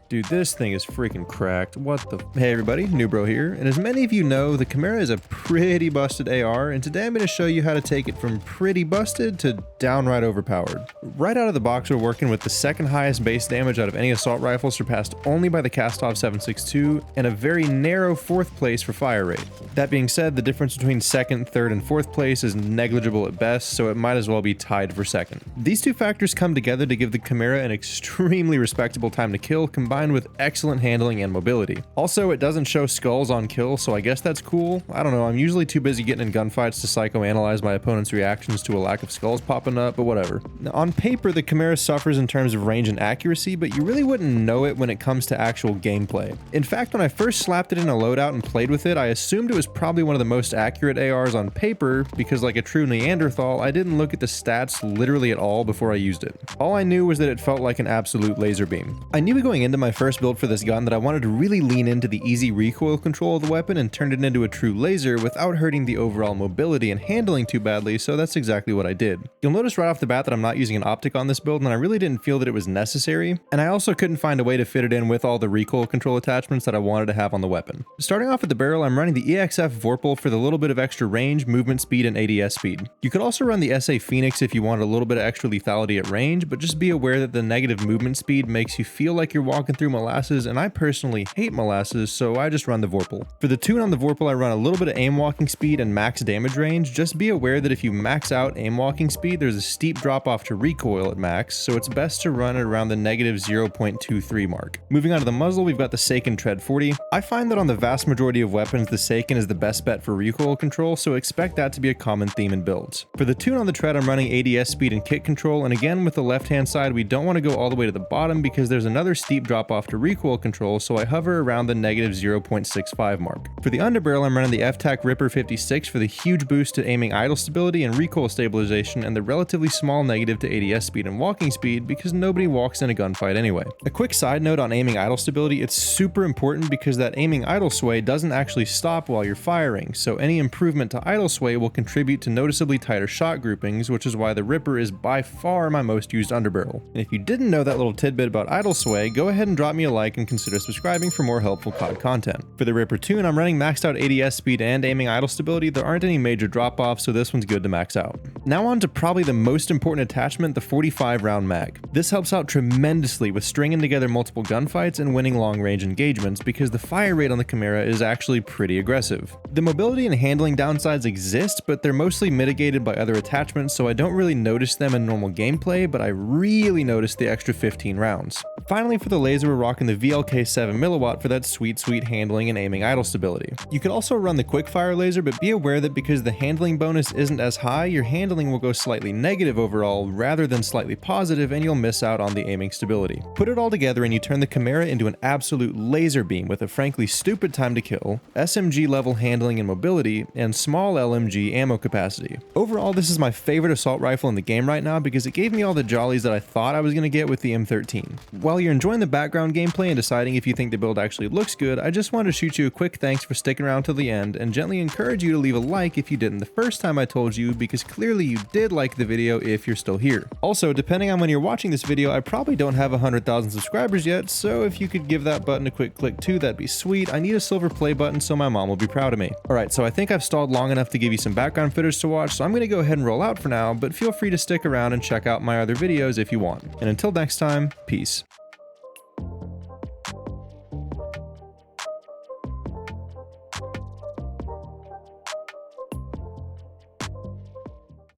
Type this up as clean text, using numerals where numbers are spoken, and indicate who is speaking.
Speaker 1: Dude, this thing is freaking cracked. What the? Hey everybody, NEWBRO here, and as many of you know, the Chimera is a pretty busted AR, and today I'm going to show you how to take it from pretty busted to downright overpowered. Right out of the box, we're working with the second highest base damage out of any assault rifle, surpassed only by the Kastov 7.62, and a very narrow 4th place for fire rate. That being said, the difference between 2nd, 3rd, and 4th place is negligible at best, so it might as well be tied for 2nd. These two factors come together to give the Chimera an extremely respectable time to kill, combined with excellent handling and mobility. Also, it doesn't show skulls on kill, so I guess that's cool. I don't know, I'm usually too busy getting in gunfights to psychoanalyze my opponent's reactions to a lack of skulls popping up, but whatever. Now, on paper, the Chimera suffers in terms of range and accuracy, but you really wouldn't know it when it comes to actual gameplay. In fact, when I first slapped it in a loadout and played with it, I assumed it was probably one of the most accurate ARs on paper, because like a true Neanderthal, I didn't look at the stats literally at all before I used it. All I knew was that it felt like an absolute laser beam. I knew going into my first build for this gun that I wanted to really lean into the easy recoil control of the weapon and turn it into a true laser without hurting the overall mobility and handling too badly, so that's exactly what I did. You'll notice right off the bat that I'm not using an optic on this build, and I really didn't feel that it was necessary, and I also couldn't find a way to fit it in with all the recoil control attachments that I wanted to have on the weapon. Starting off at the barrel, I'm running the EXF Vorpal for the little bit of extra range, movement speed, and ADS speed. You could also run the SA Phoenix if you wanted a little bit of extra lethality at range, but just be aware that the negative movement speed makes you feel like you're walking through molasses, and I personally hate molasses, so I just run the Vorpal. For the tune on the Vorpal, I run a little bit of aim walking speed and max damage range. Just be aware that if you max out aim walking speed, there's a steep drop off to recoil at max, so it's best to run it around the negative 0.23 mark. Moving on to the muzzle, we've got the Seiken Tread 40. I find that on the vast majority of weapons, the Seiken is the best bet for recoil control, so expect that to be a common theme in builds. For the tune on the Tread, I'm running ADS speed and kick control, and again with the left hand side, we don't want to go all the way to the bottom because there's another steep drop off to recoil control, so I hover around the negative 0.65 mark. For the underbarrel, I'm running the FTAC Ripper 56 for the huge boost to aiming idle stability and recoil stabilization, and the relatively small negative to ADS speed and walking speed because nobody walks in a gunfight anyway. A quick side note on aiming idle stability, it's super important because that aiming idle sway doesn't actually stop while you're firing, so any improvement to idle sway will contribute to noticeably tighter shot groupings, which is why the Ripper is by far my most used underbarrel. And if you didn't know that little tidbit about idle sway, go ahead and drop me a like and consider subscribing for more helpful COD content. For the Ripper tune, I'm running maxed out ADS speed and aiming idle stability. There aren't any major drop-offs, so this one's good to max out. Now on to probably the most important attachment, the 45 round mag. This helps out tremendously with stringing together multiple gunfights and winning long-range engagements because the fire rate on the Chimera is actually pretty aggressive. The mobility and handling downsides exist, but they're mostly mitigated by other attachments, so I don't really notice them in normal gameplay, but I really notice the extra 15 rounds. Finally, for the laser, we're rocking the VLK 7mW for that sweet handling and aiming idle stability. You could also run the quickfire laser, but be aware that because the handling bonus isn't as high, your handling will go slightly negative overall rather than slightly positive, and you'll miss out on the aiming stability. Put it all together and you turn the Chimera into an absolute laser beam with a frankly stupid time to kill, SMG level handling and mobility, and small LMG ammo capacity. Overall, this is my favorite assault rifle in the game right now because it gave me all the jollies that I thought I was going to get with the M13. While you're enjoying the background gameplay and deciding if you think the build actually looks good, I just wanted to shoot you a quick thanks for sticking around till the end and gently encourage you to leave a like if you didn't the first time I told you, because clearly you did like the video if you're still here. Also, depending on when you're watching this video, I probably don't have 100,000 subscribers yet, so if you could give that button a quick click too, that'd be sweet. I need a silver play button so my mom will be proud of me. Alright, so I think I've stalled long enough to give you some background footage to watch, so I'm going to go ahead and roll out for now, but feel free to stick around and check out my other videos if you want. And until next time, peace.